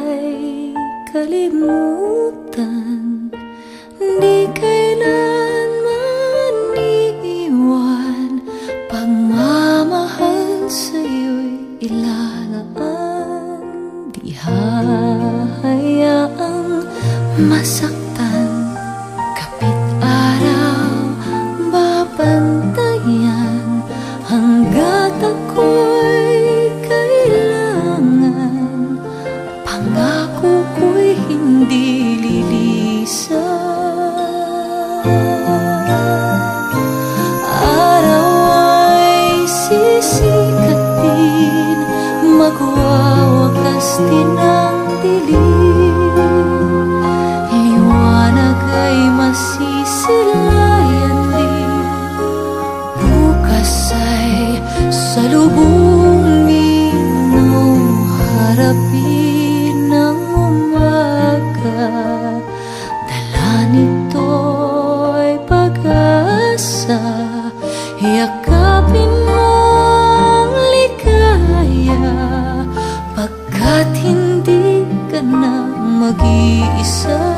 ika'y kalimutan, di kailanman iiwan. Pagmamahal sa'yo'y ilalaan, di hahayaang masaktan. Kapit araw babantayan, hanggat ako'y kailangan. Pangako ko'y hindi lilisan. Araw ay sisikatin, magwawakas din ang dilim. Liwanag ay masisilayan din, bukas ay salubungin mo. Harapin ang umaga, dala nito'y pag-asa. Yakapin mo ang ligaya, pagkat hindi ka na mag-iisa.